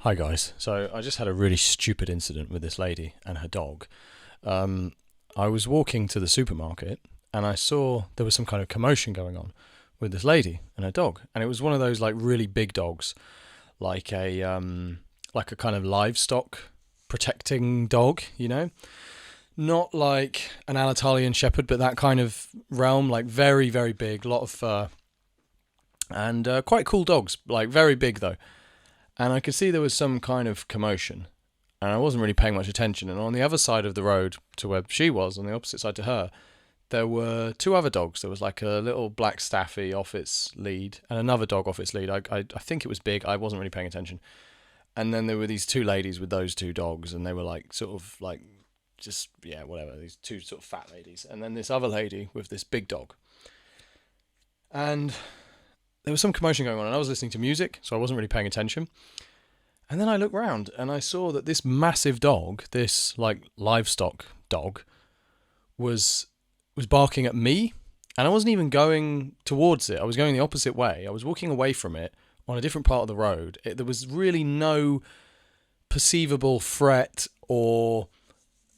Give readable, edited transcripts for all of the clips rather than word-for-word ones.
Hi guys. So I just had a really stupid incident with this lady and her dog. I was walking to the supermarket and I saw there was some kind of commotion going on with this lady and her dog, and it was one of those like really big dogs, like a kind of livestock protecting dog, not like an Anatolian Shepherd, but that kind of realm, like very very big, lot of fur, and quite cool dogs, like very big though. And I could see there was some kind of commotion, and I wasn't really paying much attention. And on the other side of the road to where she was, on the opposite side to her, there were two other dogs. There was like a little black staffy off its lead and another dog off its lead. I think it was big. I wasn't really paying attention. And then there were these two ladies with those two dogs, and they were like sort of like just, yeah, whatever, these two sort of fat ladies. And then this other lady with this big dog. And there was some commotion going on, and I was listening to music, so I wasn't really paying attention. And then I looked round and I saw that this massive dog, this like livestock dog, was barking at me, and I wasn't even going towards it. I was going the opposite way. I was walking away from it on a different part of the road. There was really no perceivable threat or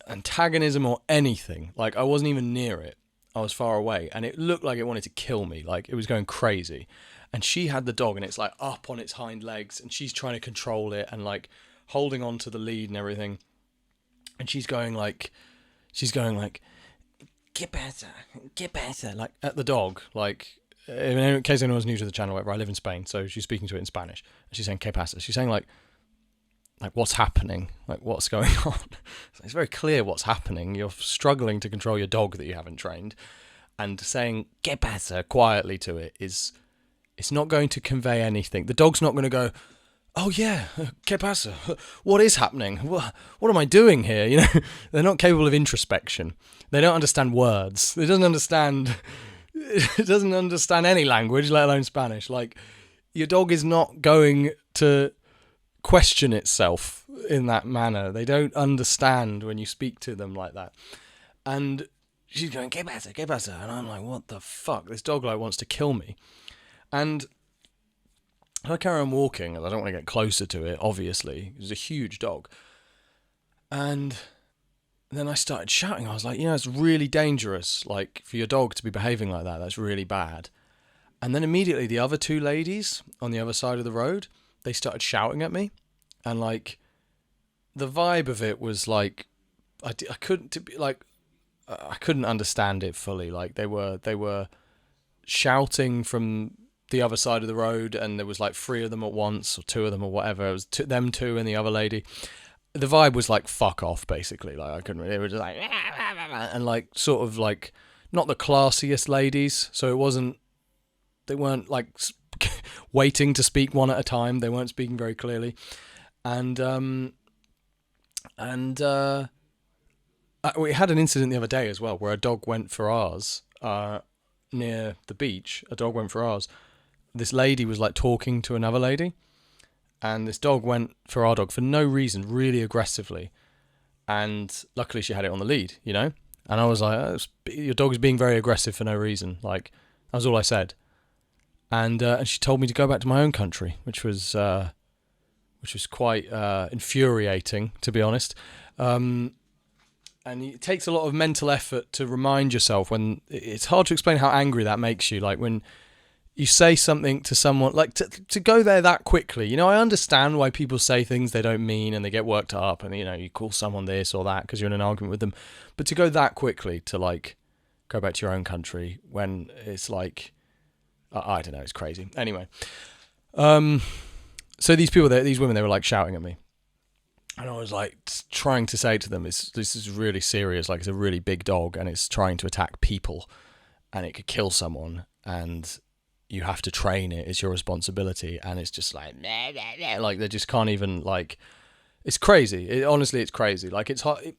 antagonism or anything. Like, I wasn't even near it. I was far away, and it looked like it wanted to kill me. Like, it was going crazy. And she had the dog, and it's like up on its hind legs, and she's trying to control it and like holding on to the lead and everything. And she's going like, "Que pasa," like at the dog. Like, in case anyone's new to the channel, whatever, I live in Spain, so she's speaking to it in Spanish. And she's saying "Que pasa." She's saying like what's happening, like what's going on. So it's very clear what's happening. You're struggling to control your dog that you haven't trained, and saying "Que pasa" quietly to it is. It's not going to convey anything. The dog's not going to go, "Oh yeah, ¿qué pasa? What is happening? What am I doing here?" They're not capable of introspection. They don't understand words. It doesn't understand any language, let alone Spanish. Like, your dog is not going to question itself in that manner. They don't understand when you speak to them like that. And she's going, "¿Qué pasa? ¿Qué pasa?" And I'm like, what the fuck? This dog like wants to kill me. And I carry on walking, as I don't want to get closer to it, obviously. It was a huge dog. And then I started shouting. I was like, it's really dangerous, like, for your dog to be behaving like that. That's really bad. And then immediately the other two ladies on the other side of the road, they started shouting at me. And, like, the vibe of it was, like, I couldn't understand it fully. Like, they were shouting from the other side of the road, and there was like three of them at once, or two of them, or whatever. It was them two and the other lady. The vibe was like fuck off, basically. Like, I couldn't really. They were just like and like sort of like not the classiest ladies. So it wasn't. They weren't like waiting to speak one at a time. They weren't speaking very clearly, and we had an incident the other day as well where a dog went for ours near the beach. A dog went for ours. This lady was like talking to another lady, and this dog went for our dog for no reason, really aggressively. And luckily she had it on the lead, And I was like, your dog is being very aggressive for no reason. Like, that was all I said. And she told me to go back to my own country, which was quite infuriating, to be honest. And it takes a lot of mental effort to remind yourself when it's hard to explain how angry that makes you. Like, when you say something to someone, like to go there that quickly. I understand why people say things they don't mean and they get worked up, and you call someone this or that because you're in an argument with them. But to go that quickly to like go back to your own country when it's like, I don't know, it's crazy. Anyway, so these women, they were like shouting at me. And I was like trying to say to them, this is really serious. Like, it's a really big dog, and it's trying to attack people, and it could kill someone, and you have to train it. It's your responsibility. And it's just like, like they just can't even, like, it's crazy. Honestly, it's crazy. Like, it's hard.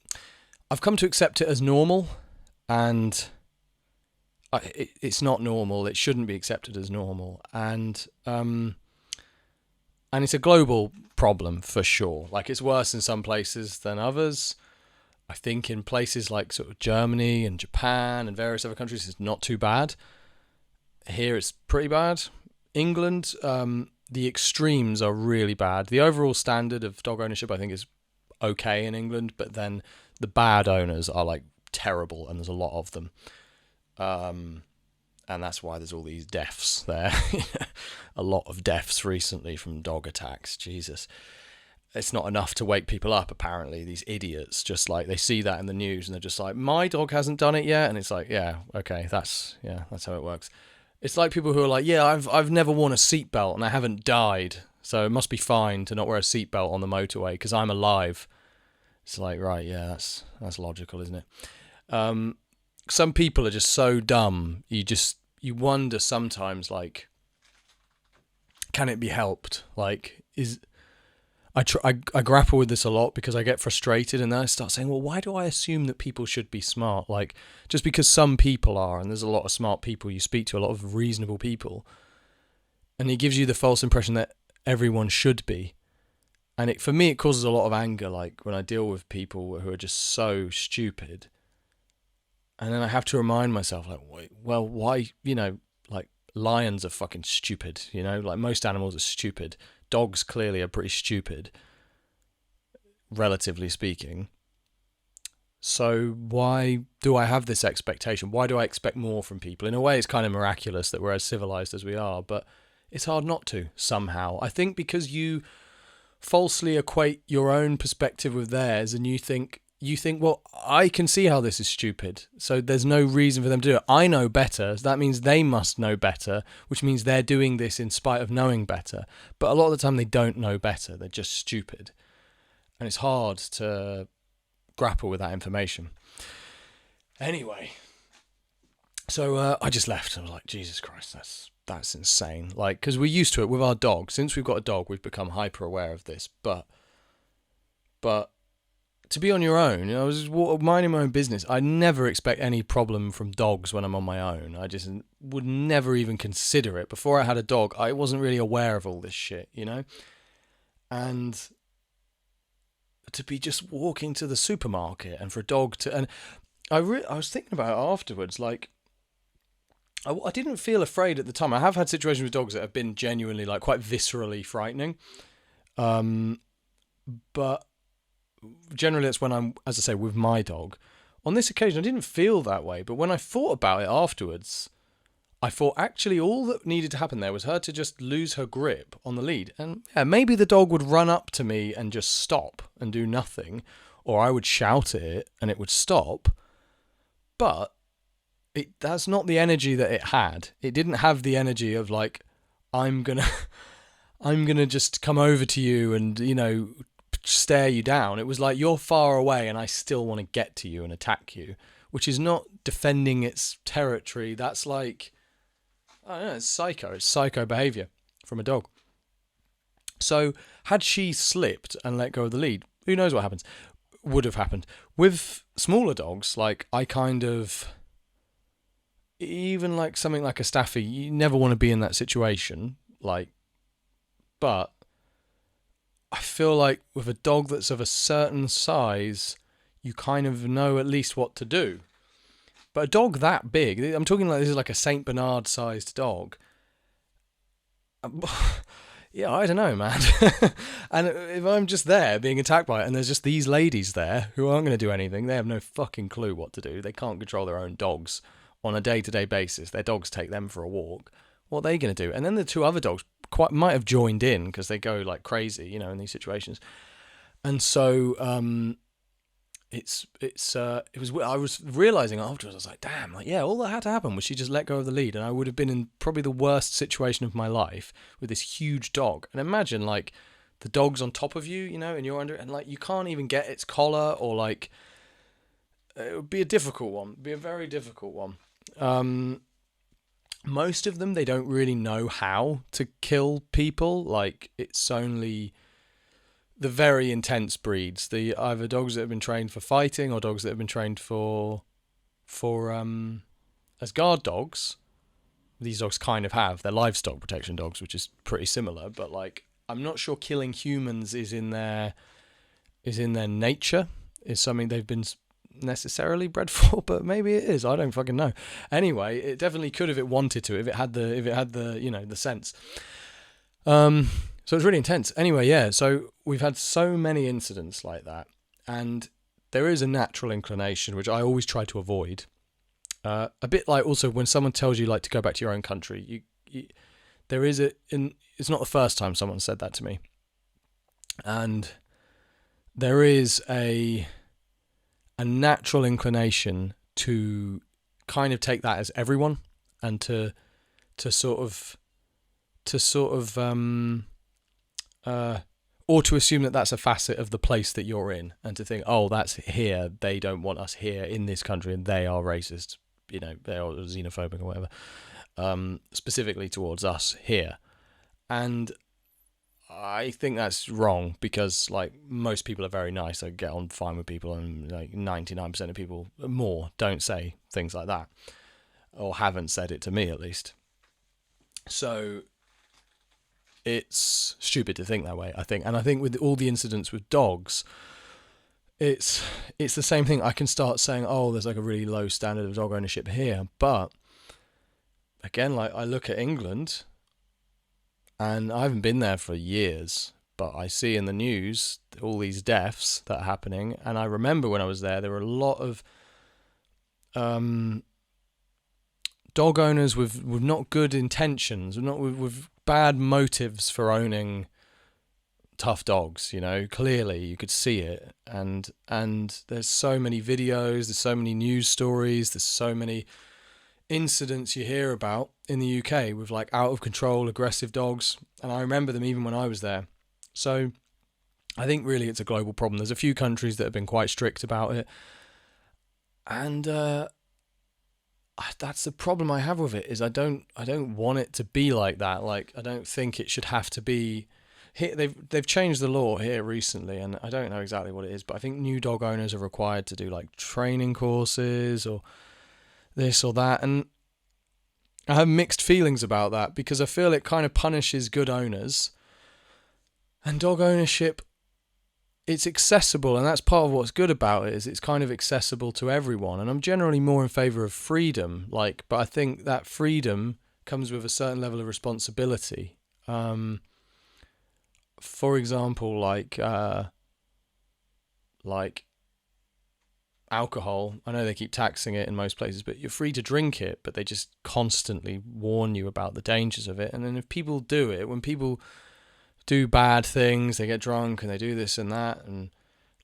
I've come to accept it as normal, and it's not normal. It shouldn't be accepted as normal. And it's a global problem for sure. Like, it's worse in some places than others. I think in places like sort of Germany and Japan and various other countries, it's not too bad. Here it's pretty bad. England, the extremes are really bad. The overall standard of dog ownership, I think, is okay in England, but then the bad owners are like terrible, and there's a lot of them. And that's why there's all these deaths there. A lot of deaths recently from dog attacks. Jesus. It's not enough to wake people up, apparently. These idiots, just like, they see that in the news and they're just like, my dog hasn't done it yet. And it's like, yeah, okay, that's how it works. It's like people who are like, yeah, I've never worn a seatbelt and I haven't died, so it must be fine to not wear a seatbelt on the motorway because I'm alive. It's like, right, yeah, that's logical, isn't it? Some people are just so dumb. You wonder sometimes, like, can it be helped? Like, I grapple with this a lot because I get frustrated, and then I start saying, well, why do I assume that people should be smart? Like, just because some people are, and there's a lot of smart people you speak to, a lot of reasonable people, and it gives you the false impression that everyone should be. And for me, it causes a lot of anger, like when I deal with people who are just so stupid. And then I have to remind myself, like, wait, well, why, like, lions are fucking stupid, like most animals are stupid. Dogs clearly are pretty stupid, relatively speaking. So why do I have this expectation? Why do I expect more from people? In a way, it's kind of miraculous that we're as civilized as we are, but it's hard not to, somehow. I think because you falsely equate your own perspective with theirs, and you think, well, I can see how this is stupid, so there's no reason for them to do it. I know better, so that means they must know better, which means they're doing this in spite of knowing better. But a lot of the time they don't know better, they're just stupid. And it's hard to grapple with that information. Anyway, so I just left. I was like, Jesus Christ, that's insane. Like, because we're used to it with our dog. Since we've got a dog, we've become hyper aware of this. But to be on your own, I was just minding my own business. I never expect any problem from dogs when I'm on my own. I just would never even consider it. Before I had a dog, I wasn't really aware of all this shit, And to be just walking to the supermarket and for a dog to... And I was thinking about it afterwards, like, I didn't feel afraid at the time. I have had situations with dogs that have been genuinely, like, quite viscerally frightening. But generally it's when I'm, as I say, with my dog. On this occasion, I didn't feel that way, but when I thought about it afterwards, I thought actually all that needed to happen there was her to just lose her grip on the lead. And yeah, maybe the dog would run up to me and just stop and do nothing, or I would shout at it and it would stop. But that's not the energy that it had. It didn't have the energy of, like, I'm gonna just come over to you and, stare you down. It was like, you're far away and I still want to get to you and attack you, which is not defending its territory. That's like, I don't know, it's psycho behavior from a dog. So had she slipped and let go of the lead, who knows what happens? Would have happened. With smaller dogs, like, I kind of, even like something like a Staffy, you never want to be in that situation, like, but I feel like with a dog that's of a certain size, you kind of know at least what to do. But a dog that big, I'm talking like this is like a Saint Bernard sized dog. Yeah, I don't know, man. And if I'm just there being attacked by it and there's just these ladies there who aren't going to do anything, they have no fucking clue what to do. They can't control their own dogs on a day-to-day basis. Their dogs take them for a walk. What are they going to do? And then the two other dogs might have joined in because they go like crazy, in these situations. And so I was realizing afterwards, I was like, damn, like, yeah, all that had to happen was she just let go of the lead, and I would have been in probably the worst situation of my life with this huge dog. And imagine, like, the dog's on top of you, and you're under it, and like you can't even get its collar, or like, it would be a difficult one. It'd be a very difficult one. Most of them, they don't really know how to kill people. Like, it's only the very intense breeds, the either dogs that have been trained for fighting or dogs that have been trained for as guard dogs. These dogs kind of have, they're livestock protection dogs, which is pretty similar, but like, I'm not sure killing humans is in their nature, is something they've been necessarily bred for, but maybe it is, I don't fucking know. Anyway, it definitely could if it wanted to, if it had the the sense. So it's really intense. Anyway, yeah, so we've had so many incidents like that, and there is a natural inclination, which I always try to avoid. A bit like also when someone tells you like to go back to your own country, there is it's not the first time someone said that to me, and there is a natural inclination to kind of take that as everyone, and to sort of or to assume that that's a facet of the place that you're in, and to think, oh, that's here, they don't want us here in this country, and they are racist, they are xenophobic or whatever, specifically towards us here. And I think that's wrong, because like most people are very nice. I get on fine with people, and like 99% of people more don't say things like that, or haven't said it to me at least. So it's stupid to think that way, I think. And I think with all the incidents with dogs, it's the same thing. I can start saying, oh, there's like a really low standard of dog ownership here, but again, like I look at England, and I haven't been there for years, but I see in the news all these deaths that are happening. And I remember when I was there were a lot of dog owners with not good intentions, with bad motives for owning tough dogs. Clearly you could see it, and there's so many videos, there's so many news stories, there's so many incidents you hear about in the UK with like out of control aggressive dogs, and I remember them even when I was there. So I think really it's a global problem. There's a few countries that have been quite strict about it, and that's the problem I have with it, is I don't want it to be like that. Like, I don't think it should have to be here. They've changed the law here recently, and I don't know exactly what it is, but I think new dog owners are required to do like training courses or this or that, and I have mixed feelings about that, because I feel it kind of punishes good owners, and dog ownership, it's accessible, and that's part of what's good about it, is it's kind of accessible to everyone. And I'm generally more in favour of freedom, but I think that freedom comes with a certain level of responsibility. For example, like alcohol, I know they keep taxing it in most places, but you're free to drink it, but they just constantly warn you about the dangers of it. And then if people do it, when people do bad things, they get drunk and they do this and that, and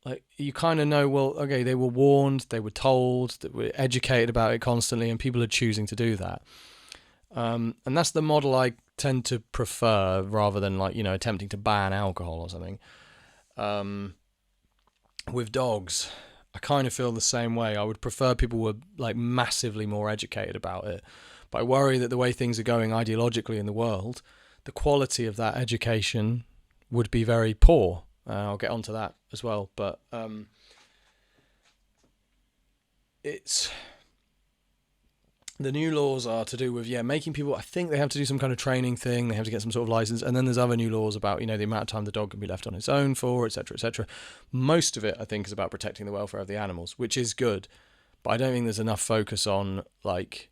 like you kind of know, well, okay, they were warned, they were told, that we're educated about it constantly, and people are choosing to do that. And that's the model I tend to prefer, rather than like, attempting to ban alcohol or something. With dogs, I kind of feel the same way. I would prefer people were like massively more educated about it, but I worry that the way things are going ideologically in the world, the quality of that education would be very poor. I'll get onto that as well, but it's the new laws are to do with making people. I think they have to do some kind of training thing. They have to get some sort of license, and then there's other new laws about the amount of time the dog can be left on its own for, etc., etc. Most of it, I think, is about protecting the welfare of the animals, which is good, but I don't think there's enough focus on like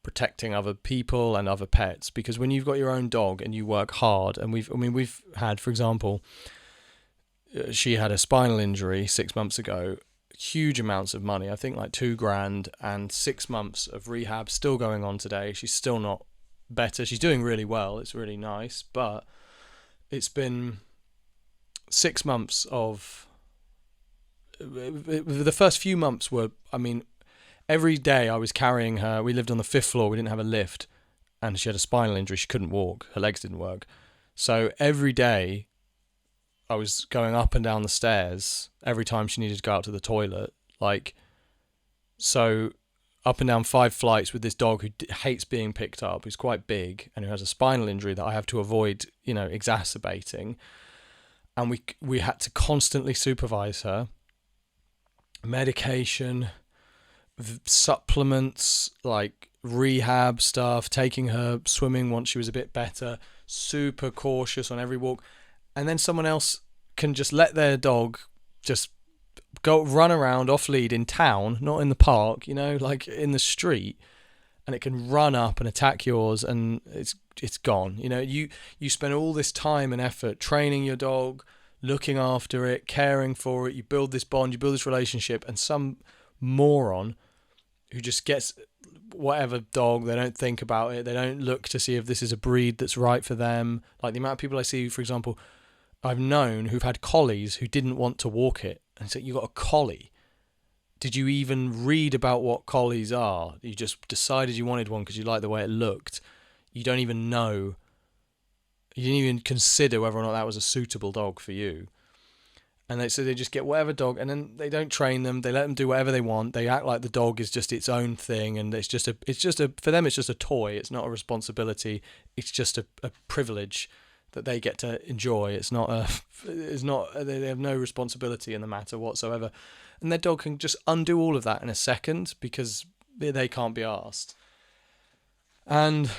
protecting other people and other pets, because when you've got your own dog and you work hard, and we've had, for example, she had a spinal injury 6 months ago, huge amounts of money, I think like $2,000, and 6 months of rehab still going on today. She's still not better. She's doing really well. It's really nice, but it's been 6 months of the first few months were, every day I was carrying her. We lived on the 5th floor. We didn't have a lift, and she had a spinal injury. She couldn't walk. Her legs didn't work. So every day I was going up and down the stairs every time she needed to go out to the toilet. So up and down 5 flights with this dog who hates being picked up, who's quite big, and who has a spinal injury that I have to avoid, exacerbating. And we had to constantly supervise her. Medication, supplements, like rehab stuff, taking her swimming once she was a bit better, super cautious on every walk. And then someone else can just let their dog just go run around off lead in town, not in the park, like in the street, and it can run up and attack yours, and it's gone. You know, you spend all this time and effort training your dog, looking after it, caring for it. You build this bond, you build this relationship, and some moron who just gets whatever dog, they don't think about it, they don't look to see if this is a breed that's right for them. Like the amount of people I see, for example, I've known who've had collies who didn't want to walk it, and so you got a collie. Did you even read about what collies are? You just decided you wanted one because you liked the way it looked. You don't even know. You didn't even consider whether or not that was a suitable dog for you. And so they just get whatever dog, and then they don't train them. They let them do whatever they want. They act like the dog is just its own thing, and it's just a for them it's just a toy. It's not a responsibility. It's just a privilege that they get to enjoy. They have no responsibility in the matter whatsoever. And their dog can just undo all of that in a second because they can't be asked. And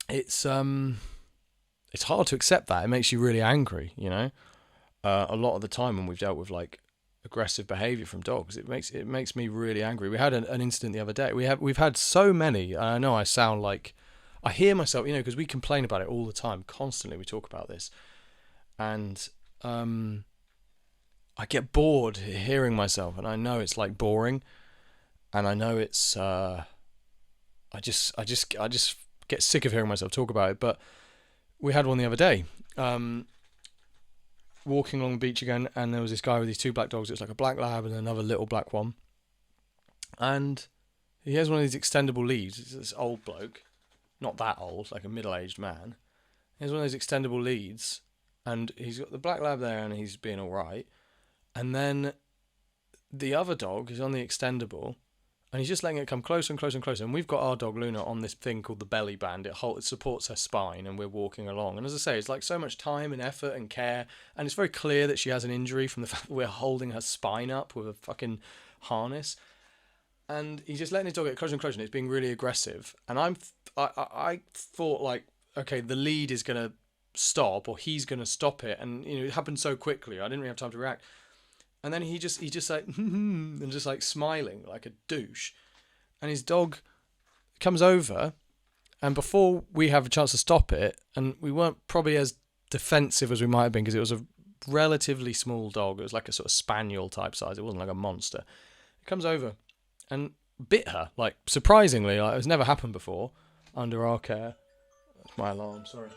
it's hard to accept that. It makes you really angry, you know. A lot of the time when we've dealt with like aggressive behaviour from dogs, it makes me really angry. We had an incident the other day. We've had so many. I know I sound like I hear myself, you know, because we complain about it all the time, constantly. We talk about this, and I get bored hearing myself, and I know it's like boring, and I know it's I just get sick of hearing myself talk about it. But we had one the other day, walking along the beach again, and there was this guy with these two black dogs. It was like a black lab and another little black one, and he has one of these extendable leads. It's this old bloke, not that old, like a middle-aged man. He has one of those extendable leads, and he's got the black lab there, and he's being all right. And then the other dog is on the extendable, and he's just letting it come closer and closer and closer. And we've got our dog Luna on this thing called the belly band. It supports her spine, and we're walking along. And as I say, it's like so much time and effort and care, and it's very clear that she has an injury from the fact that we're holding her spine up with a fucking harness. And he's just letting his dog get closer and closer, and it's being really aggressive. And I thought, like, okay, the lead is going to stop, or he's going to stop it. And, you know, it happened so quickly, I didn't really have time to react. And then he just like, and just like smiling like a douche. And his dog comes over, and before we have a chance to stop it, and we weren't probably as defensive as we might have been, because it was a relatively small dog. It was like a sort of spaniel type size. It wasn't like a monster. It comes over and bit her, like surprisingly, like it's never happened before under our care. That's my alarm, sorry.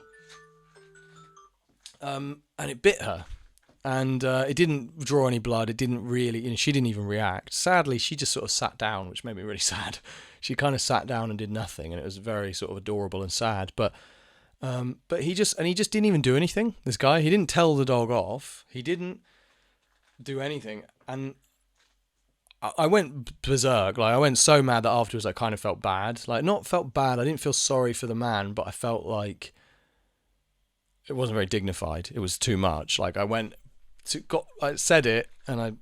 And it bit her, and it didn't draw any blood. It didn't really, you know, she didn't even react. Sadly, she just sort of sat down, which made me really sad. She kind of sat down and did nothing, and it was very sort of adorable and sad. But he just didn't even do anything. This guy, he didn't tell the dog off. He didn't do anything, and I went berserk. Like, I went so mad that afterwards I kind of felt bad. Like, not felt bad. I didn't feel sorry for the man, but I felt like it wasn't very dignified. It was too much. Like, I said it, and I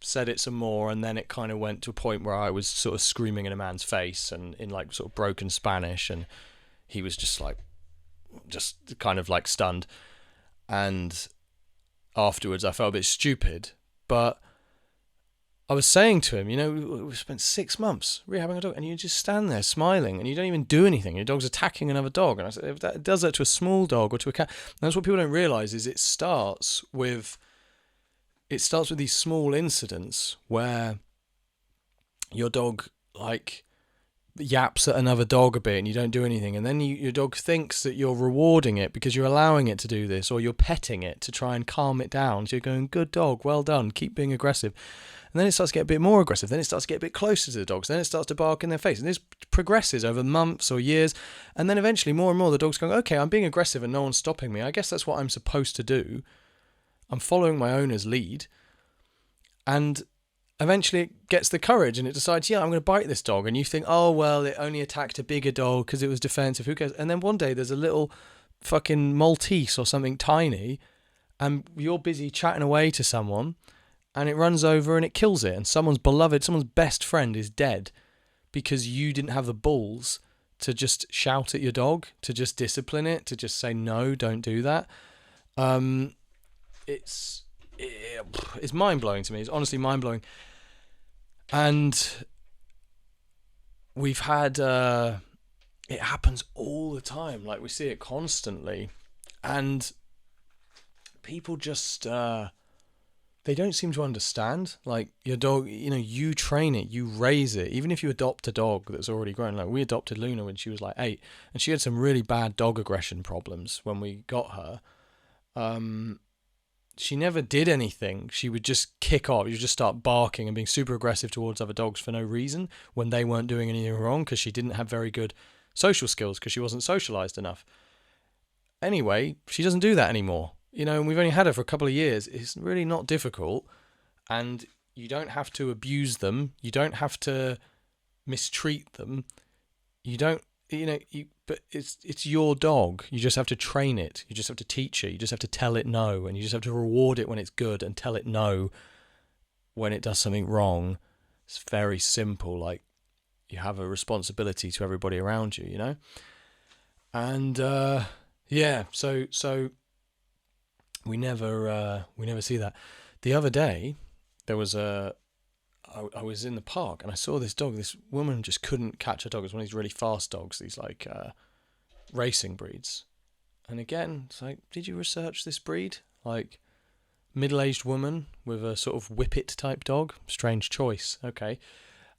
said it some more, and then it kind of went to a point where I was sort of screaming in a man's face and in like sort of broken Spanish, and he was just kind of like stunned. And afterwards I felt a bit stupid, but I was saying to him, you know, we spent 6 months rehabbing a dog, and you just stand there smiling, and you don't even do anything. Your dog's attacking another dog. And I said, if that does that to a small dog or to a cat, that's what people don't realise, is it starts with these small incidents where your dog like yaps at another dog a bit and you don't do anything, and then your dog thinks that you're rewarding it because you're allowing it to do this, or you're petting it to try and calm it down. So you're going, good dog, well done, keep being aggressive. And then it starts to get a bit more aggressive. Then it starts to get a bit closer to the dogs. Then it starts to bark in their face. And this progresses over months or years. And then eventually more and more the dog's going, okay, I'm being aggressive and no one's stopping me. I guess that's what I'm supposed to do. I'm following my owner's lead. And eventually it gets the courage and it decides, yeah, I'm going to bite this dog. And you think, oh, well, it only attacked a bigger dog because it was defensive. Who cares? And then one day there's a little fucking Maltese or something tiny, and you're busy chatting away to someone, and it runs over and it kills it. And someone's best friend is dead because you didn't have the balls to just shout at your dog, to just discipline it, to just say, no, don't do that. It's mind-blowing to me. It's honestly mind-blowing. And we've had it happens all the time. Like, we see it constantly, and people just they don't seem to understand. Like, your dog, you train it, you raise it. Even if you adopt a dog that's already grown, like we adopted Luna when she was like 8, and she had some really bad dog aggression problems when we got her. She never did anything. She would just kick off. You would just start barking and being super aggressive towards other dogs for no reason when they weren't doing anything wrong, because she didn't have very good social skills because she wasn't socialized enough. Anyway, she doesn't do that anymore. And we've only had her for a couple of years. It's really not difficult, and you don't have to abuse them. You don't have to mistreat them. You don't, but it's your dog. You just have to train it. You just have to teach it. You just have to tell it no, and you just have to reward it when it's good and tell it no when it does something wrong. It's very simple. Like, you have a responsibility to everybody around you, and so we never see that. The other day, there was I was in the park and I saw this dog. This woman just couldn't catch a dog. It was one of these really fast dogs, these like racing breeds. And again, it's like, did you research this breed? Like, middle-aged woman with a sort of whippet type dog. Strange choice. Okay,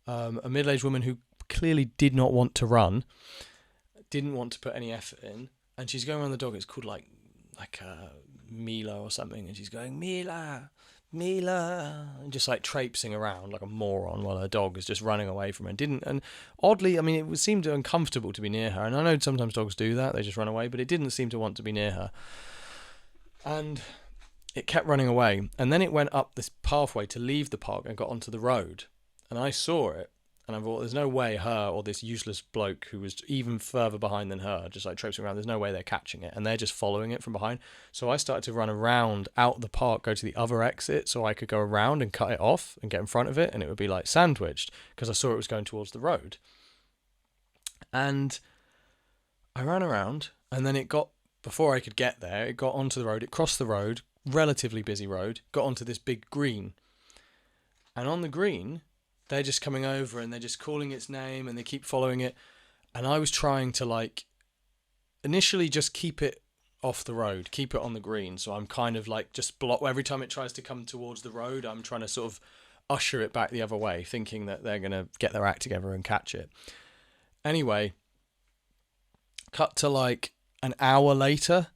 a middle-aged woman who clearly did not want to run, didn't want to put any effort in, and she's going around the dog. It's called like Mila or something, and she's going, Mila, and just like traipsing around like a moron while her dog is just running away from her. And oddly, I mean, it seemed uncomfortable to be near her, and I know sometimes dogs do that, they just run away, but it didn't seem to want to be near her, and it kept running away. And then it went up this pathway to leave the park and got onto the road, and I saw it. And I thought, there's no way her or this useless bloke who was even further behind than her, just like traipsing around, there's no way they're catching it. And they're just following it from behind. So I started to run around out the park, go to the other exit so I could go around and cut it off and get in front of it. And it would be like sandwiched because I saw it was going towards the road. And I ran around, and then before I could get there, it got onto the road. It crossed the road, relatively busy road, got onto this big green. And on the green, they're just coming over and they're just calling its name and they keep following it. And I was trying to like initially just keep it off the road, keep it on the green. So I'm kind of like just block every time it tries to come towards the road. I'm trying to sort of usher it back the other way, thinking that they're going to get their act together and catch it. Anyway, cut to like an hour later,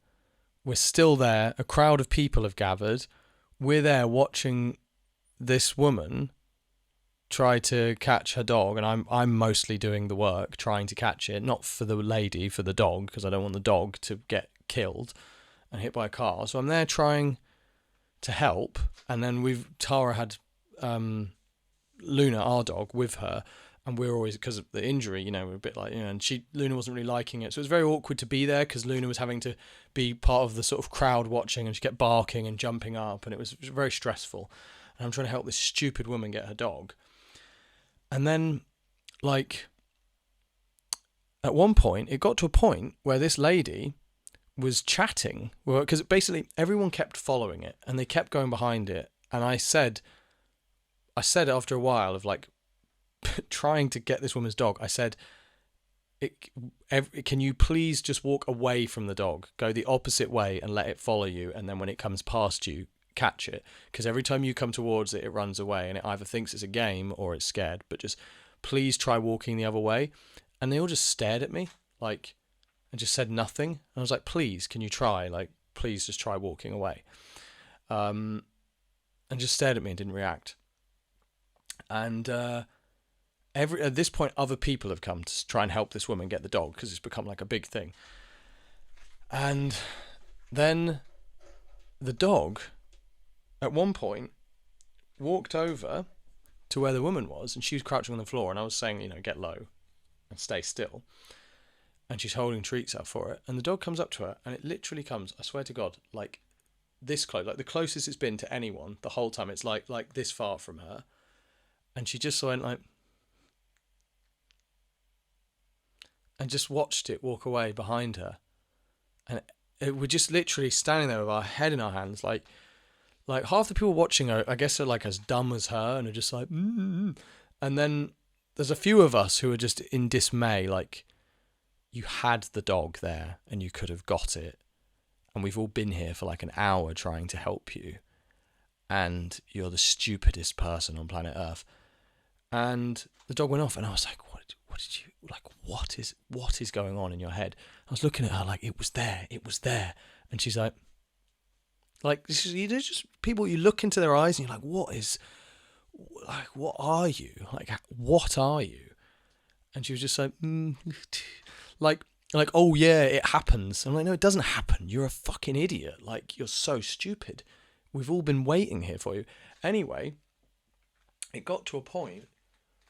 we're still there. A crowd of people have gathered. We're there watching this woman try to catch her dog, and I'm mostly doing the work, trying to catch it, not for the lady, for the dog, because I don't want the dog to get killed and hit by a car. So I'm there trying to help, and then Tara had Luna, our dog, with her, and we're always, because of the injury, we're a bit like, and Luna wasn't really liking it, so it was very awkward to be there because Luna was having to be part of the sort of crowd watching, and she kept barking and jumping up, and it was very stressful. And I'm trying to help this stupid woman get her dog. And then, like, at one point, it got to a point where this lady was chatting, because basically everyone kept following it and they kept going behind it. And I said after a while of like trying to get this woman's dog, I said, can you please just walk away from the dog, go the opposite way and let it follow you, and then when it comes past you, catch it, because every time you come towards it, it runs away, and it either thinks it's a game or it's scared. But just please try walking the other way. And they all just stared at me, like, and just said nothing. And I was like, please, can you try? Like, please just try walking away. And just stared at me and didn't react. And at this point, other people have come to try and help this woman get the dog, because it's become like a big thing. And then the dog, at one point, walked over to where the woman was, and she was crouching on the floor, and I was saying, get low and stay still. And she's holding treats out for it, and the dog comes up to her, and it literally comes, I swear to God, like this close, like the closest it's been to anyone the whole time. It's like this far from her, and she just went like, and just watched it walk away behind her, and we're just literally standing there with our head in our hands, like half the people watching her, I guess, are like as dumb as her and are just like, And then there's a few of us who are just in dismay, like, you had the dog there and you could have got it, and we've all been here for like an hour trying to help you, and you're the stupidest person on planet Earth. And the dog went off, and I was like, what did you, like, what is going on in your head? I was looking at her like, it was there. And she's like, you just, people, you look into their eyes and you're like, what are you? Like, what are you? And she was just like, oh yeah, it happens. I'm like, no, it doesn't happen. You're a fucking idiot. Like, you're so stupid. We've all been waiting here for you. Anyway, it got to a point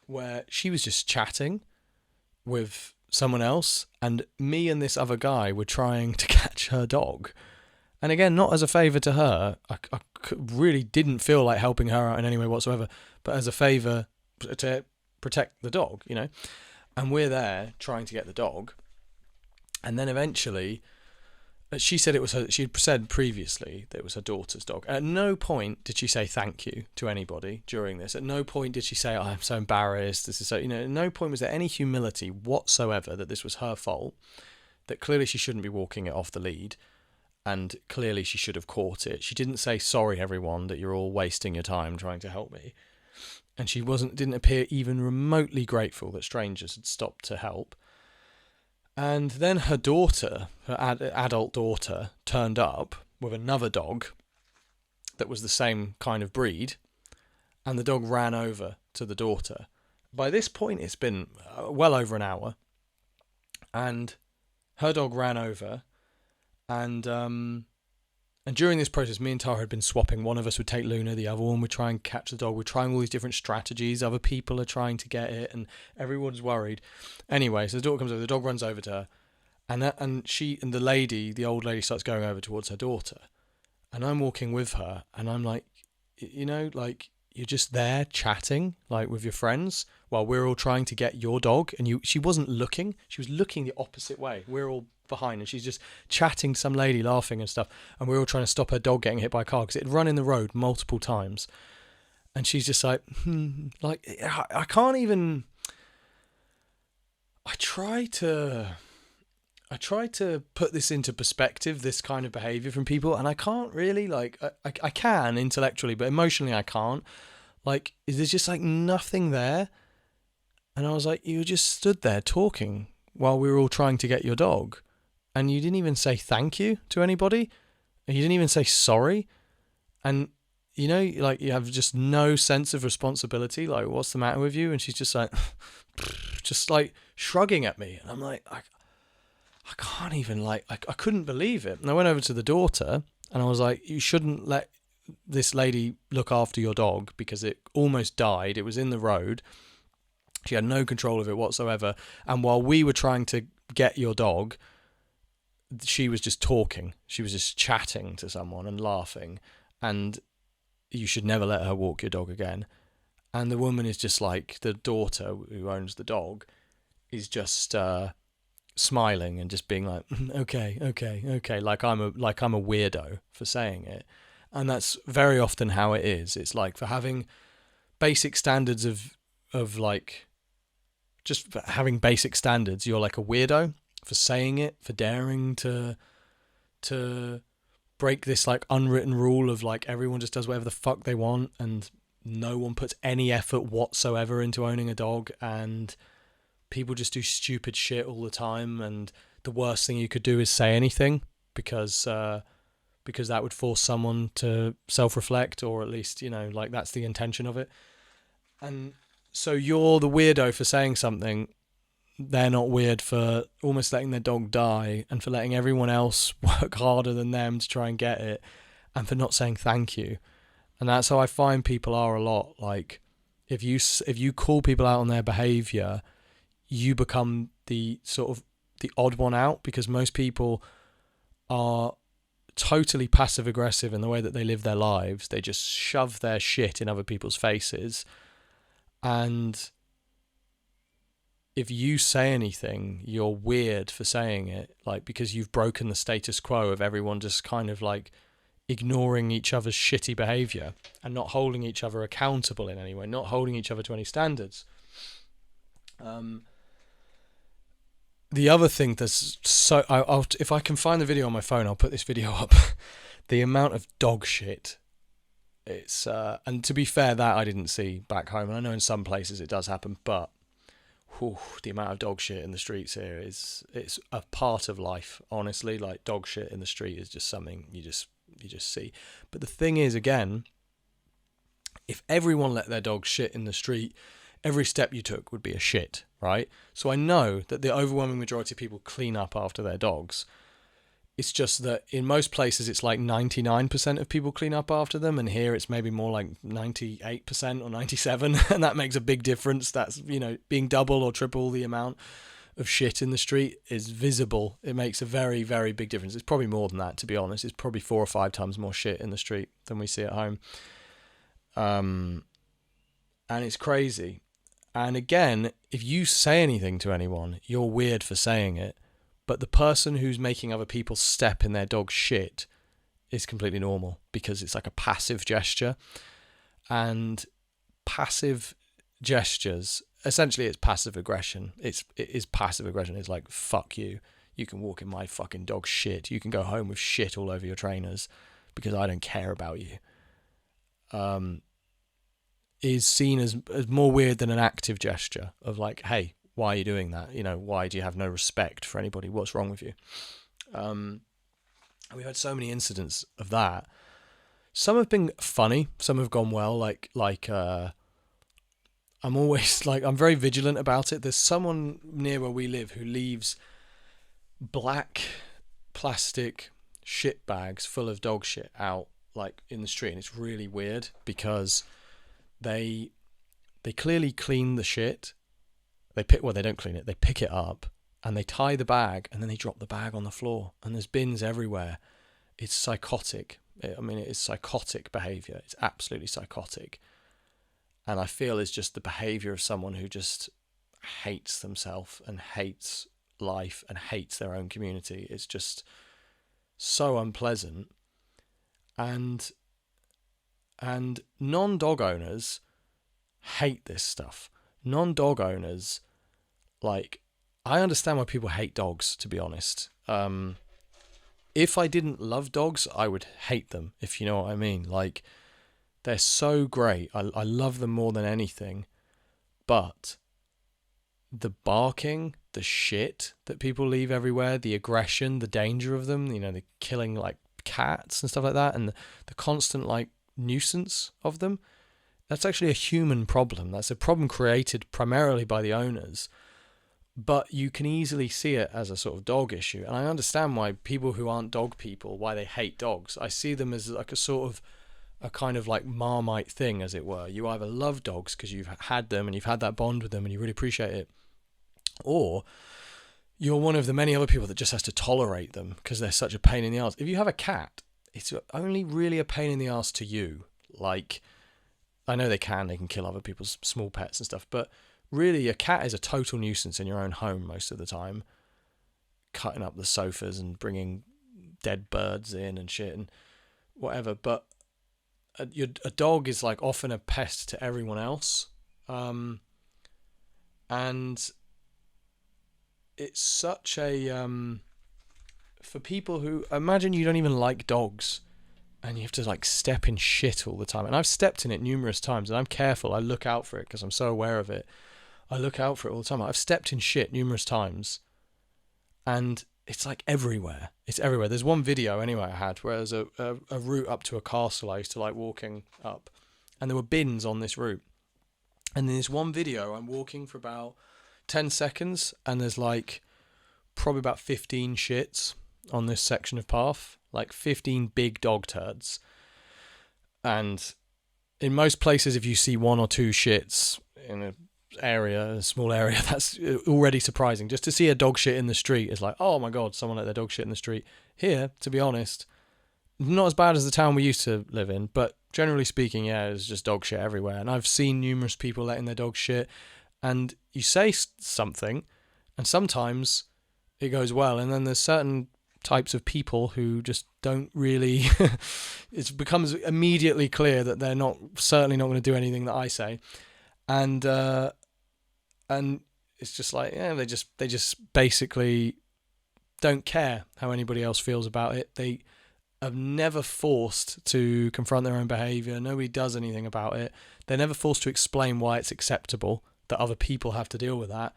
where she was just chatting with someone else, and me and this other guy were trying to catch her dog. And again, not as a favour to her. I really didn't feel like helping her out in any way whatsoever, but as a favour to protect the dog, you know. And we're there trying to get the dog. And then eventually, she said it was her. She had said previously that it was her daughter's dog. At no point did she say thank you to anybody during this. At no point did she say, oh, I'm so embarrassed. This is so, you know, at no point was there any humility whatsoever that this was her fault, that clearly she shouldn't be walking it off the lead, and clearly she should have caught it. She didn't say, sorry, everyone, that you're all wasting your time trying to help me. And she didn't appear even remotely grateful that strangers had stopped to help. And then her daughter, her adult daughter, turned up with another dog that was the same kind of breed, and the dog ran over to the daughter. By this point, it's been well over an hour, and her dog ran over, and during this process, me and Tara had been swapping. One of us would take Luna, the other one would try and catch the dog. We're trying all these different strategies. Other people are trying to get it, and everyone's worried. Anyway, so the daughter comes over. The dog runs over to her, and the old lady starts going over towards her daughter, and I'm walking with her, and I'm like, you know, like, you're just there chatting, like, with your friends while we're all trying to get your dog. And she wasn't looking. She was looking the opposite way. We're all behind, and she's just chatting to some lady, laughing and stuff, and we're all trying to stop her dog getting hit by a car because it had run in the road multiple times. And she's just like, like, I can't even. I try to put this into perspective, this kind of behavior from people, and I can't really, like, I can intellectually, but emotionally I can't. Like, there's just like nothing there. And I was like, you just stood there talking while we were all trying to get your dog, and you didn't even say thank you to anybody, and you didn't even say sorry. And, you know, like, you have just no sense of responsibility. Like, what's the matter with you? And she's just like, just like shrugging at me. And I'm like, I can't even, like, I couldn't believe it. And I went over to the daughter, and I was like, you shouldn't let this lady look after your dog because it almost died. It was in the road. She had no control of it whatsoever. And while we were trying to get your dog, she was just talking. She was just chatting to someone and laughing. And you should never let her walk your dog again. And the woman is just like, the daughter who owns the dog is just smiling and just being like, okay, like I'm a weirdo for saying it. And that's very often how it is. It's like, for having basic standards of like, just for having basic standards, you're like a weirdo for saying it, for daring to break this like unwritten rule of like everyone just does whatever the fuck they want and no one puts any effort whatsoever into owning a dog, and people just do stupid shit all the time, and the worst thing you could do is say anything because that would force someone to self-reflect, or at least, you know, like, that's the intention of it. And so you're the weirdo for saying something. They're not weird for almost letting their dog die, and for letting everyone else work harder than them to try and get it, and for not saying thank you. And that's how I find people are a lot. Like, if you call people out on their behavior, you become the sort of the odd one out, because most people are totally passive aggressive in the way that they live their lives. They just shove their shit in other people's faces. And if you say anything, you're weird for saying it, like, because you've broken the status quo of everyone just kind of like ignoring each other's shitty behavior and not holding each other accountable in any way, not holding each other to any standards. Um, the other thing that's so, if I can find the video on my phone, I'll put this video up. The amount of dog shit. It's and to be fair, that I didn't see back home. And I know in some places it does happen, but the amount of dog shit in the streets here it's a part of life. Honestly, like dog shit in the street is just something you just see. But the thing is, again, if everyone let their dog shit in the street, every step you took would be a shit, right? So I know that the overwhelming majority of people clean up after their dogs. It's just that in most places it's like 99% of people clean up after them, and here it's maybe more like 98% or 97%, and that makes a big difference. That's, being double or triple the amount of shit in the street is visible. It makes a very, very big difference. It's probably more than that, to be honest. It's probably 4 or 5 times more shit in the street than we see at home. And it's crazy. And again, if you say anything to anyone, you're weird for saying it. But the person who's making other people step in their dog's shit is completely normal, because it's like a passive gesture. And passive gestures, essentially it's passive aggression. It is passive aggression. It's like, fuck you. You can walk in my fucking dog's shit. You can go home with shit all over your trainers because I don't care about you. Is seen as more weird than an active gesture of like, hey, why are you doing that? Why do you have no respect for anybody? What's wrong with you? We've had so many incidents of that. Some have been funny. Some have gone well. I'm always I'm very vigilant about it. There's someone near where we live who leaves black plastic shit bags full of dog shit out in the street, and it's really weird because they clearly clean the shit. They don't clean it. They pick it up and they tie the bag, and then they drop the bag on the floor, and there's bins everywhere. It's psychotic. It is psychotic behavior. It's absolutely psychotic. And I feel it's just the behavior of someone who just hates themselves and hates life and hates their own community. It's just so unpleasant. And non-dog owners hate this stuff. Non-dog owners, I understand why people hate dogs, to be honest. If I didn't love dogs, I would hate them, if you know what I mean. They're so great. I love them more than anything. But the barking, the shit that people leave everywhere, the aggression, the danger of them, the killing cats and stuff like that, and the constant nuisance of them, that's actually a human problem. That's a problem created primarily by the owners, but you can easily see it as a sort of dog issue. And I understand why people who aren't dog people, why they hate dogs. I see them as a sort of a kind of Marmite thing, as it were. You either love dogs because you've had them and you've had that bond with them and you really appreciate it, or you're one of the many other people that just has to tolerate them because they're such a pain in the arse. If you have a cat, it's only really a pain in the arse to you. I know they can kill other people's small pets and stuff, but really a cat is a total nuisance in your own home most of the time, cutting up the sofas and bringing dead birds in and shit and whatever. But a dog is often a pest to everyone else. And it's such a, for people who, imagine you don't even like dogs, and you have to step in shit all the time. And I've stepped in it numerous times, and I'm careful. I look out for it because I'm so aware of it. I look out for it all the time. I've stepped in shit numerous times, and it's everywhere. It's everywhere. There's one video anyway I had where there's a route up to a castle I used to walking up, and there were bins on this route. And in this one video, I'm walking for about 10 seconds, and there's probably about 15 shits on this section of path. 15 big dog turds. And in most places, if you see 1 or 2 shits in a small area, that's already surprising. Just to see a dog shit in the street is oh my God, someone let their dog shit in the street. Here, to be honest, not as bad as the town we used to live in, but generally speaking, yeah, there's just dog shit everywhere. And I've seen numerous people letting their dog shit, and you say something, and sometimes it goes well, and then there's certain types of people who just don't really it becomes immediately clear that they're certainly not going to do anything that I say, and it's just like, yeah, they just basically don't care how anybody else feels about it. They are never forced to confront their own behaviour. Nobody does anything about it. They're never forced to explain why it's acceptable that other people have to deal with that.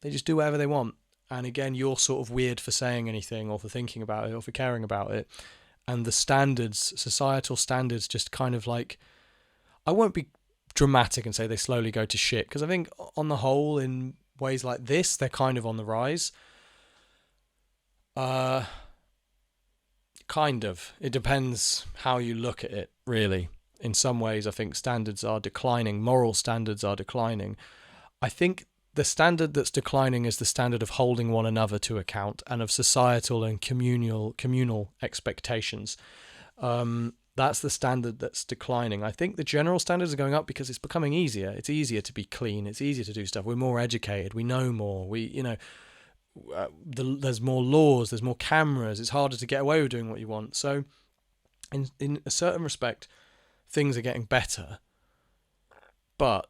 They just do whatever they want. And again, you're sort of weird for saying anything or for thinking about it or for caring about it. And the standards, societal standards, just kind of like, I won't be dramatic and say they slowly go to shit, because I think on the whole, in ways like this, they're kind of on the rise. Kind of. It depends how you look at it, really. In some ways, I think standards are declining. Moral standards are declining. I think the standard that's declining is the standard of holding one another to account and of societal and communal expectations. That's the standard that's declining. I think the general standards are going up because it's becoming easier. It's easier to be clean. It's easier to do stuff. We're more educated. We know more. There's more laws. There's more cameras. It's harder to get away with doing what you want. So, in a certain respect, things are getting better. But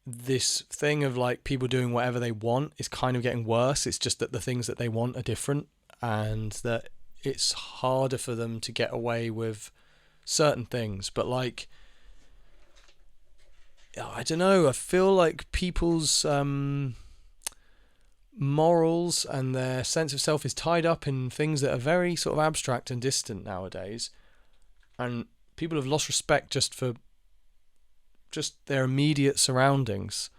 this thing of like people doing whatever they want is kind of getting worse. It's just that the things that they want are different, and that it's harder for them to get away with certain things. But like, I don't know, I feel like people's morals and their sense of self is tied up in things that are very sort of abstract and distant nowadays, and people have lost respect just for just their immediate surroundings.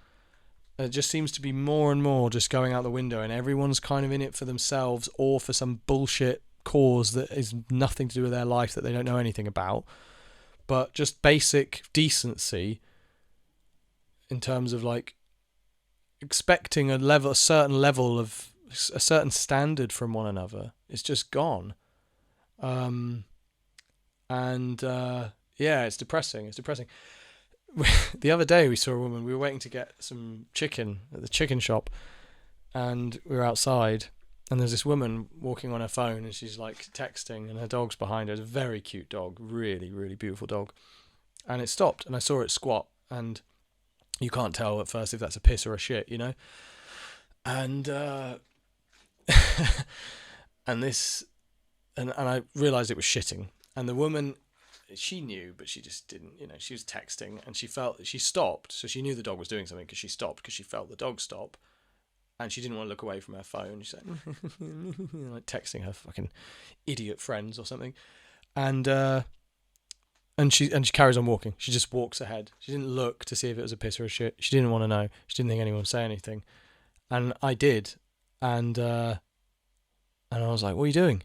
It just seems to be more and more just going out the window, and everyone's kind of in it for themselves or for some bullshit cause that is nothing to do with their life that they don't know anything about. But just basic decency in terms of like expecting a certain level of a certain standard from one another is just gone. Yeah, it's depressing. It's depressing. The other day we saw a woman. We were waiting to get some chicken at the chicken shop, and we were outside, and there's this woman walking on her phone, and she's like texting, and her dog's behind her. It's a very cute dog, really, really beautiful dog. And it stopped, and I saw it squat, and you can't tell at first if that's a piss or a shit, you know. And and I realised it was shitting, and the woman, she knew, but she just didn't, you know, she was texting, and she stopped, so she knew the dog was doing something because she stopped, because she felt the dog stop, and she didn't want to look away from her phone. She's like, like texting her fucking idiot friends or something, and she carries on walking. She just walks ahead. She didn't look to see if it was a piss or a shit. She didn't want to know. She didn't think anyone would say anything, and I did, and I was like, "What are you doing?"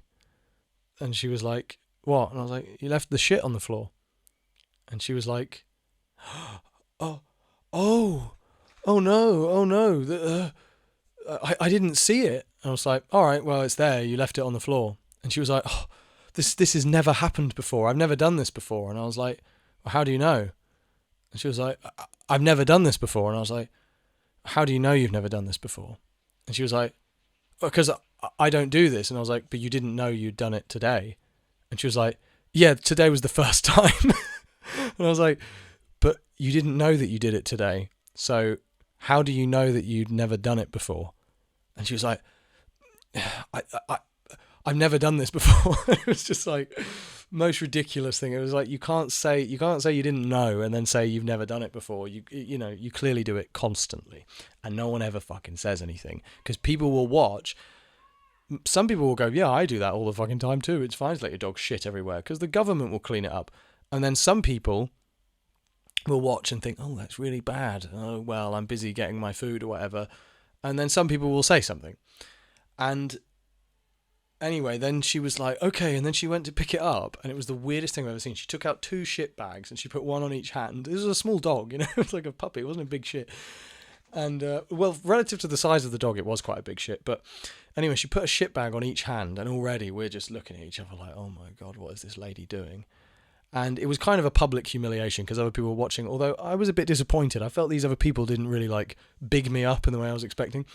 And she was like, "What?" And I was like, "You left the shit on the floor." And she was like, oh no, I didn't see it. And I was like, "All right, well, it's there. You left it on the floor." And she was like, "Oh, this has never happened before. I've never done this before." And I was like, "Well, how do you know?" And she was like, "I've never done this before." And I was like, "How do you know you've never done this before?" And she was like, "Because I don't do this." And I was like, "But you didn't know you'd done it today." And she was like, "Yeah, today was the first time." And I was like, "But you didn't know that you did it today. So how do you know that you'd never done it before?" And she was like, I've never done this before." It was just like most ridiculous thing. It was like, you can't say you didn't know and then say you've never done it before. You know, you clearly do it constantly, and no one ever fucking says anything, because people will watch. Some people will go, "Yeah, I do that all the fucking time too. It's fine to let your dog shit everywhere because the government will clean it up." And then some people will watch and think, "Oh, that's really bad. Oh, well, I'm busy getting my food," or whatever. And then some people will say something. And anyway, then she was like, "Okay," and then she went to pick it up, and it was the weirdest thing I've ever seen. She took out 2 shit bags, and she put one on each hand. This was a small dog, you know, it was like a puppy. It wasn't a big shit. And, well, relative to the size of the dog, it was quite a big shit. But anyway, she put a shit bag on each hand, and already we're just looking at each other like, "Oh my God, what is this lady doing?" And it was kind of a public humiliation because other people were watching, although I was a bit disappointed. I felt these other people didn't really like big me up in the way I was expecting.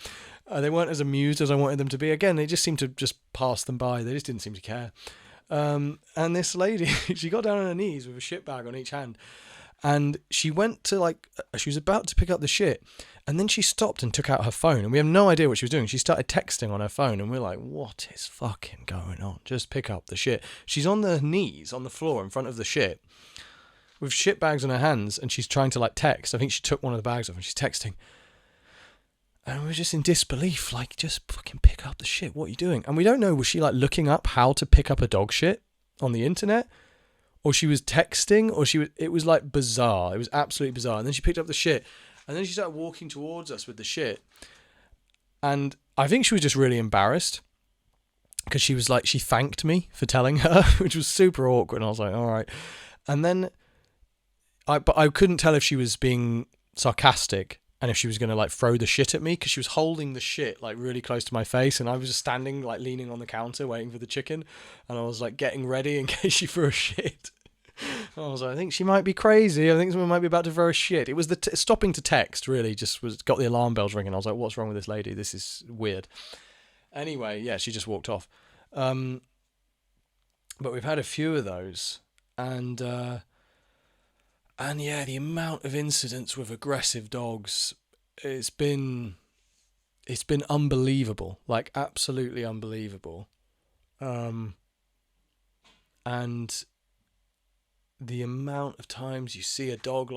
They weren't as amused as I wanted them to be. Again, they just seemed to just pass them by. They just didn't seem to care. And this lady, she got down on her knees with a shit bag on each hand. And she went to she was about to pick up the shit, and then she stopped and took out her phone, and we have no idea what she was doing. She started texting on her phone, and we're like, what is fucking going on? Just pick up the shit. She's on her knees on the floor in front of the shit with shit bags on her hands, and she's trying to text. I think she took one of the bags off and she's texting. And we're just in disbelief, just fucking pick up the shit. What are you doing? And we don't know, was she looking up how to pick up a dog shit on the internet? Or she was texting, or it was bizarre. It was absolutely bizarre. And then she picked up the shit, and then she started walking towards us with the shit. And I think she was just really embarrassed, because she was she thanked me for telling her, which was super awkward. And I was like, all right. And then but I couldn't tell if she was being sarcastic and if she was going to throw the shit at me, because she was holding the shit really close to my face, and I was just standing leaning on the counter waiting for the chicken, and I was getting ready in case she threw a shit. I was like, I think she might be crazy. I think someone might be about to throw a shit. It was the stopping to text really just got the alarm bells ringing. I was like, what's wrong with this lady? This is weird. Anyway, yeah, she just walked off. But we've had a few of those, and yeah, the amount of incidents with aggressive dogs, it's been unbelievable, absolutely unbelievable. And the amount of times you see a dog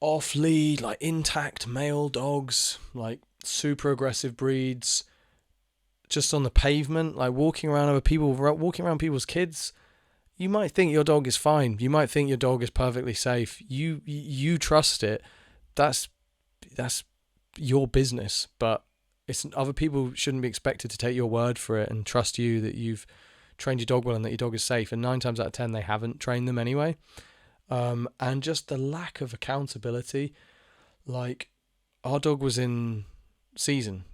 off lead, intact male dogs, super aggressive breeds, just on the pavement, walking around over people, walking around people's kids. You might think your dog is fine. You might think your dog is perfectly safe. You trust it. That's your business. But other people shouldn't be expected to take your word for it and trust you that you've trained your dog well and that your dog is safe. And 9 times out of 10, they haven't trained them anyway. And just the lack of accountability. Our dog was in season.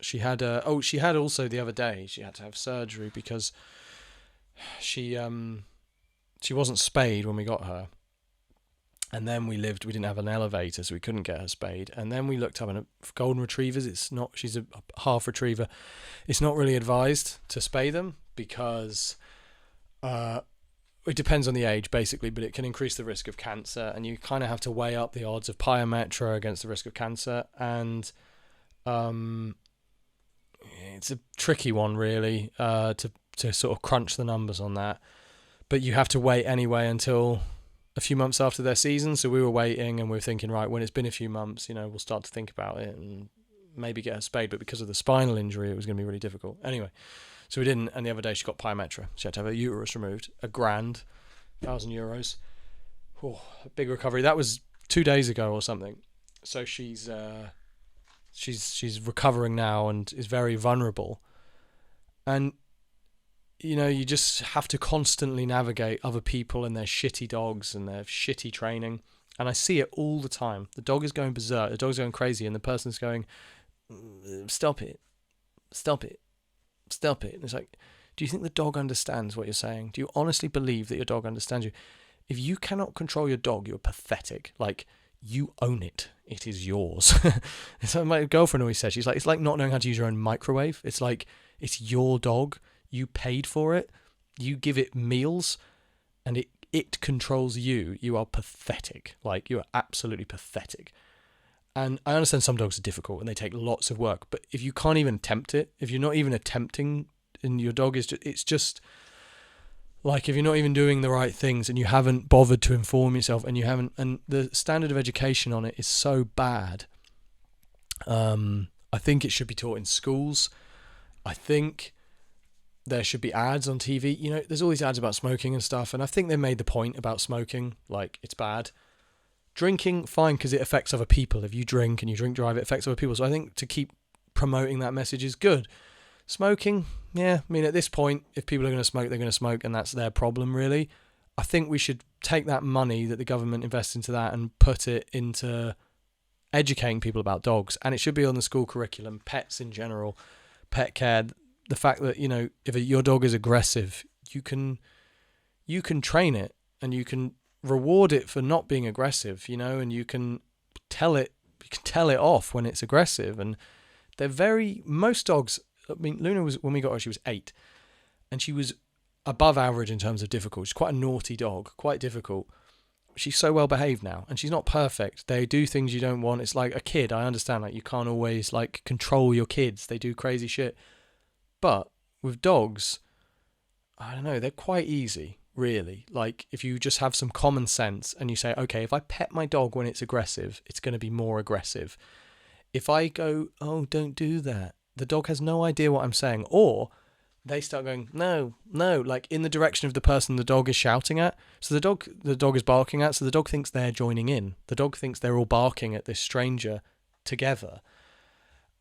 She had also the other day, she had to have surgery because she wasn't spayed when we got her, and then we didn't have an elevator, so we couldn't get her spayed. And then we looked up, and golden retrievers, she's a half retriever, it's not really advised to spay them because it depends on the age basically, but it can increase the risk of cancer, and you kind of have to weigh up the odds of pyometra against the risk of cancer. And it's a tricky one really, to sort of crunch the numbers on that, but you have to wait anyway until a few months after their season. So we were waiting, and we were thinking, right, when it's been a few months, we'll start to think about it and maybe get her spayed. But because of the spinal injury, it was going to be really difficult. Anyway, so we didn't. And the other day she got pyometra. She had to have her uterus removed. €1,000. Oh, a big recovery. That was 2 days ago or something. So she's recovering now and is very vulnerable. And you just have to constantly navigate other people and their shitty dogs and their shitty training. And I see it all the time. The dog is going berserk. The dog's going crazy. And the person's going, stop it. Stop it. Stop it. And it's do you think the dog understands what you're saying? Do you honestly believe that your dog understands you? If you cannot control your dog, you're pathetic. You own it. It is yours. It's my girlfriend always says, she's it's like not knowing how to use your own microwave. It's it's your dog. You paid for it. You give it meals, and it controls you. You are pathetic. You are absolutely pathetic. And I understand some dogs are difficult and they take lots of work, but if you can't even attempt it, if you're not even attempting, and your dog it's just if you're not even doing the right things and you haven't bothered to inform yourself, and the standard of education on it is so bad. I think it should be taught in schools. I think there should be ads on TV. There's all these ads about smoking and stuff, and I think they made the point about smoking, it's bad. Drinking, fine, because it affects other people. If you drink and you drink drive, it affects other people. So I think to keep promoting that message is good. Smoking, yeah, at this point, if people are going to smoke, they're going to smoke, and that's their problem, really. I think we should take that money that the government invests into that and put it into educating people about dogs. And it should be on the school curriculum, pets in general, pet care. The fact that, if your dog is aggressive, you can train it, and you can reward it for not being aggressive, and you can tell it off when it's aggressive. And most dogs, Luna when we got her, she was 8, and she was above average in terms of difficult. She's quite a naughty dog, quite difficult. She's so well behaved now, and she's not perfect. They do things you don't want. It's like a kid. I understand, like, you can't always like control your kids. They do crazy shit. But with dogs, I don't know, they're quite easy, really. Like, if you just have some common sense and you say, okay, if I pet my dog when it's aggressive, it's going to be more aggressive. If I go, oh, don't do that, the dog has no idea what I'm saying. Or they start going, no, like in the direction of the person the dog is shouting at. So the dog is barking at, so the dog thinks they're joining in. The dog thinks they're all barking at this stranger together.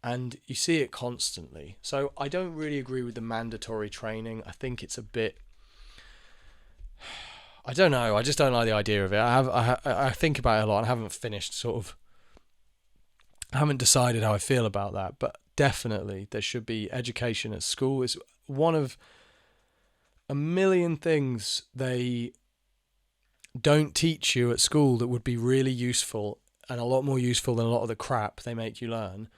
And you see it constantly. So I don't really agree with the mandatory training. I think it's a bit, I don't know. I just don't like the idea of it. I think about it a lot and I haven't finished I haven't decided how I feel about that. But definitely there should be education at school. It's one of a million things they don't teach you at school that would be really useful, and a lot more useful than a lot of the crap they make you learn.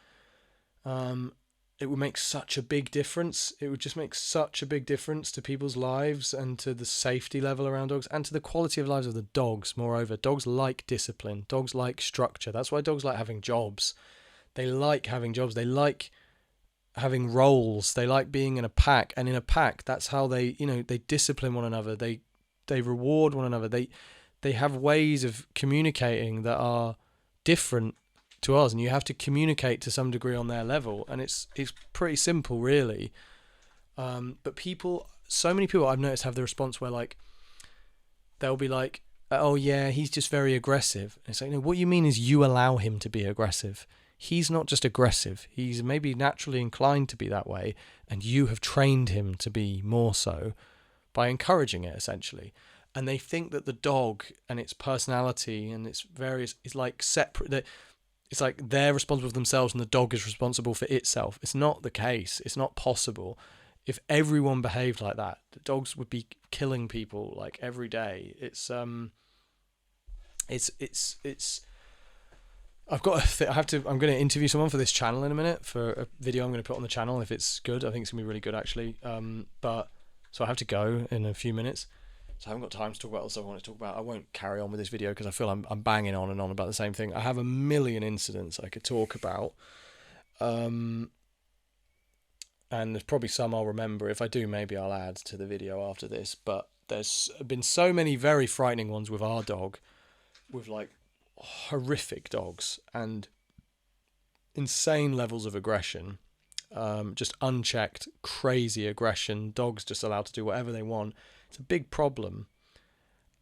It would make such a big difference. It would just make such a big difference to people's lives and to the safety level around dogs and to the quality of lives of the dogs. Moreover, dogs like discipline. Dogs like structure. That's why dogs like having jobs. They like having jobs. They like having roles. They like being in a pack. And in a pack, that's how they discipline one another. They reward one another. They have ways of communicating that are different to us, and you have to communicate to some degree on their level, and it's pretty simple, really. But so many people I've noticed have the response where, like, they'll be like, oh yeah, he's just very aggressive. And it's like, no, what you mean is you allow him to be aggressive. He's not just aggressive, he's maybe naturally inclined to be that way, and you have trained him to be more so by encouraging it, essentially. And they think that the dog and its personality and its various is like separate. It's like they're responsible for themselves and the dog is responsible for itself. It's not the case. It's not possible. If everyone behaved like that, the dogs would be killing people like every day. I'm going to interview someone for this channel in a minute for a video I'm going to put on the channel if it's good. I think it's going to be really good, actually. So I have to go in a few minutes. So I haven't got time to talk about what I want to talk about. I won't carry on with this video because I feel I'm banging on and on about the same thing. I have a million incidents I could talk about. And there's probably some I'll remember. If I do, maybe I'll add to the video after this. But there's been so many very frightening ones with our dog, with like horrific dogs and insane levels of aggression. Just unchecked, crazy aggression. Dogs just allowed to do whatever they want. It's a big problem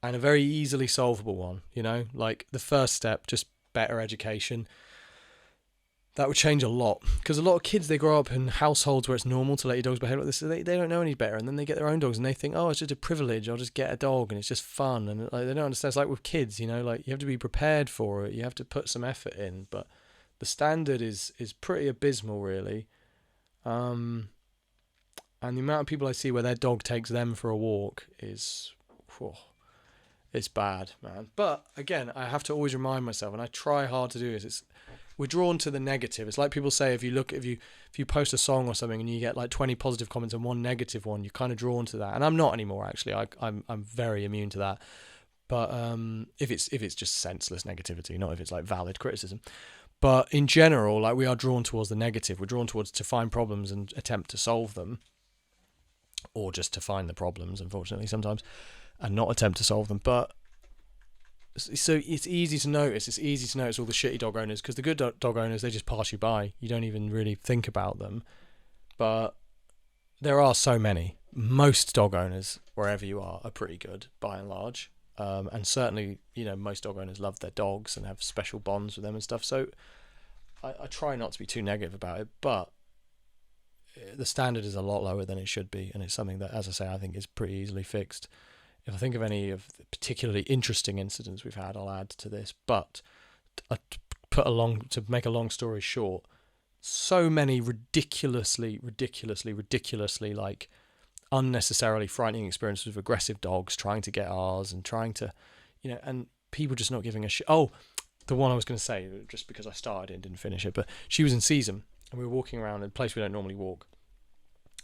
and a very easily solvable one, like the first step, just better education. That would change a lot, because a lot of kids, they grow up in households where it's normal to let your dogs behave like this. So they don't know any better, and then they get their own dogs and they think, oh, it's just a privilege, I'll just get a dog and it's just fun. And like, they don't understand. It's like with kids, like you have to be prepared for it, you have to put some effort in, but the standard is pretty abysmal, really. And the amount of people I see where their dog takes them for a walk is, it's bad, man. But again, I have to always remind myself, and I try hard to do this. We're drawn to the negative. It's like people say, if you post a song or something and you get like 20 positive comments and one negative one, you're kind of drawn to that. And I'm not anymore, actually. I'm very immune to that. But if it's just senseless negativity, not if it's like valid criticism. But in general, like, we are drawn towards the negative. We're drawn towards to find problems and attempt to solve them. Or just to find the problems, unfortunately, sometimes, and not attempt to solve them. But so it's easy to notice. It's easy to notice all the shitty dog owners, because the good dog owners, they just pass you by. You don't even really think about them. But there are so many. Most dog owners, wherever you are pretty good, by and large. And certainly, most dog owners love their dogs and have special bonds with them and stuff. So I try not to be too negative about it, but the standard is a lot lower than it should be, and it's something that, as I say, I think is pretty easily fixed. If I think of any of the particularly interesting incidents we've had, I'll add to this. But to make a long story short, so many ridiculously like unnecessarily frightening experiences with aggressive dogs trying to get ours and trying to, and people just not giving a shit. Oh, the one I was going to say, just because I started it and didn't finish it, but she was in season. And we were walking around in a place we don't normally walk.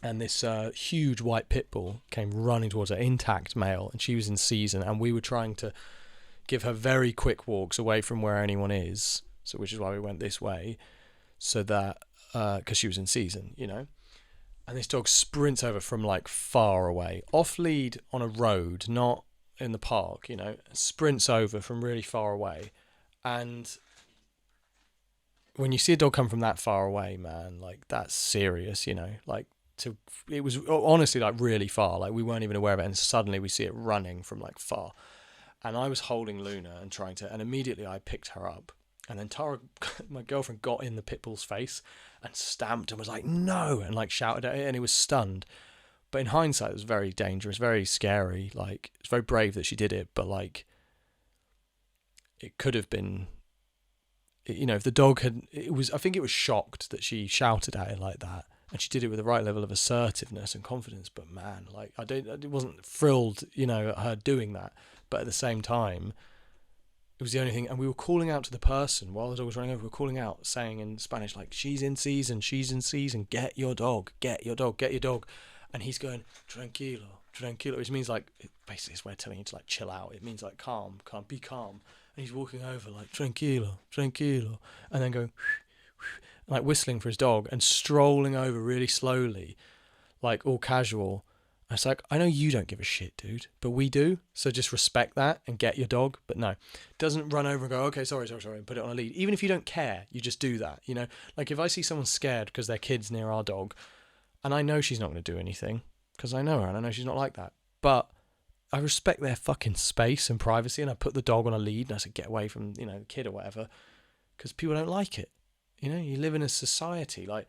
and this huge white pit bull came running towards her, intact male, and she was in season, and we were trying to give her very quick walks away from where anyone is, so which is why we went this way, so that because she was in season, you know. And this dog sprints over from like far away, off lead on a road, not in the park, you know, sprints over from really far away. And when you see a dog come from that far away, man, like that's serious, you know, like it was honestly like really far, like we weren't even aware of it, and suddenly we see it running from like far. And I was holding Luna and and immediately I picked her up. And then Tara, my girlfriend, got in the pit bull's face and stamped and was like, no, and like shouted at it, and it was stunned. But in hindsight, it was very dangerous, very scary. Like, it's very brave that she did it, but like, it could have been, you know, if the dog I think it was shocked that she shouted at it like that. And she did it with the right level of assertiveness and confidence. But man, like, I wasn't thrilled, you know, at her doing that. But at the same time, it was the only thing, and we were calling out to the person while the dog was running over. We were calling out, saying in Spanish, like, she's in season, get your dog, get your dog, get your dog. And he's going, tranquilo, tranquilo, which means like, basically it's way of telling you to like chill out. It means like calm, be calm. And he's walking over like, tranquilo, tranquilo, and then going, like whistling for his dog and strolling over really slowly, like all casual. It's like, I know you don't give a shit, dude, but we do. So just respect that and get your dog. But no, doesn't run over and go, okay, sorry, and put it on a lead. Even if you don't care, you just do that, you know? Like if I see someone scared because their kid's near our dog, and I know she's not going to do anything because I know her and I know she's not like that, but I respect their fucking space and privacy, and I put the dog on a lead and I said, get away from, you know, the kid or whatever, because people don't like it. You know, you live in a society, like,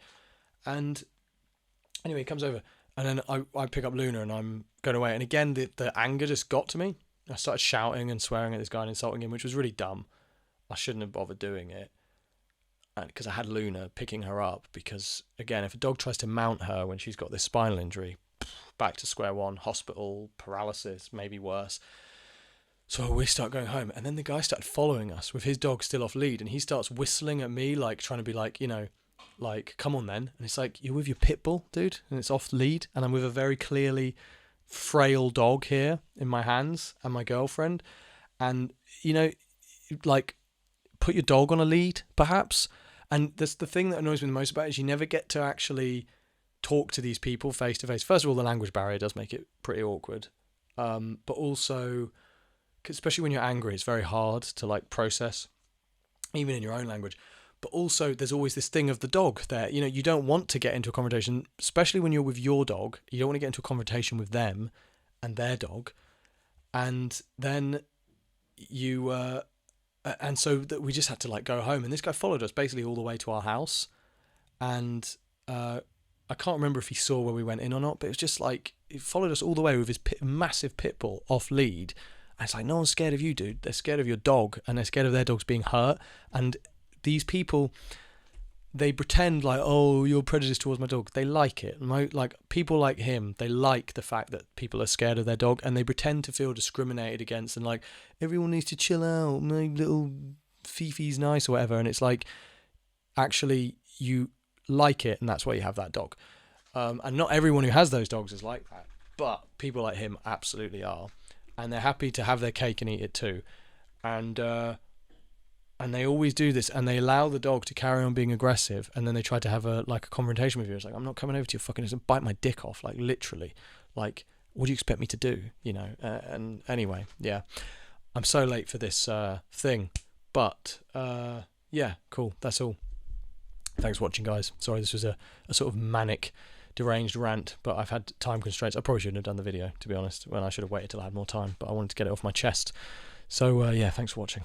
and anyway, he comes over. And then I pick up Luna and I'm going away. And again, the anger just got to me. I started shouting and swearing at this guy and insulting him, which was really dumb. I shouldn't have bothered doing it. Because I had Luna picking her up. Because, again, if a dog tries to mount her when she's got this spinal injury, back to square one, hospital, paralysis, maybe worse. So we start going home. And then the guy started following us with his dog still off lead. And he starts whistling at me, like trying to be like, you know, like, come on then. And it's like, you're with your pit bull, dude, and it's off lead, and I'm with a very clearly frail dog here in my hands and my girlfriend, and, you know, like, put your dog on a lead, perhaps. And that's the thing that annoys me the most about it, is you never get to actually talk to these people face to face. First of all, the language barrier does make it pretty awkward, but also, especially when you're angry, it's very hard to, like, process, even in your own language. But also, there's always this thing of the dog there. You know, you don't want to get into a conversation, especially when you're with your dog. You don't want to get into a conversation with them and their dog. And then and so that we just had to like go home. And this guy followed us basically all the way to our house. And I can't remember if he saw where we went in or not, but it was just like, he followed us all the way with his massive pit bull off lead. And it's like, no one's scared of you, dude. They're scared of your dog, and they're scared of their dogs being hurt. And these people, they pretend like, oh, you're prejudiced towards my dog. They like it. Like people like him, they like the fact that people are scared of their dog, and they pretend to feel discriminated against, and like, everyone needs to chill out, my little Fifi's nice or whatever. And it's like, actually, you like it, and that's why you have that dog. And not everyone who has those dogs is like that, but people like him absolutely are, and they're happy to have their cake and eat it too. And they always do this, and they allow the dog to carry on being aggressive, and then they try to have a confrontation with you. It's like, I'm not coming over to you, fucking bite my dick off, like literally. Like, what do you expect me to do? You know. And anyway, yeah, I'm so late for this thing, but yeah, cool. That's all. Thanks for watching, guys. Sorry, this was a sort of manic, deranged rant, but I've had time constraints. I probably shouldn't have done the video, to be honest, when I should have waited till I had more time, but I wanted to get it off my chest. So yeah, thanks for watching.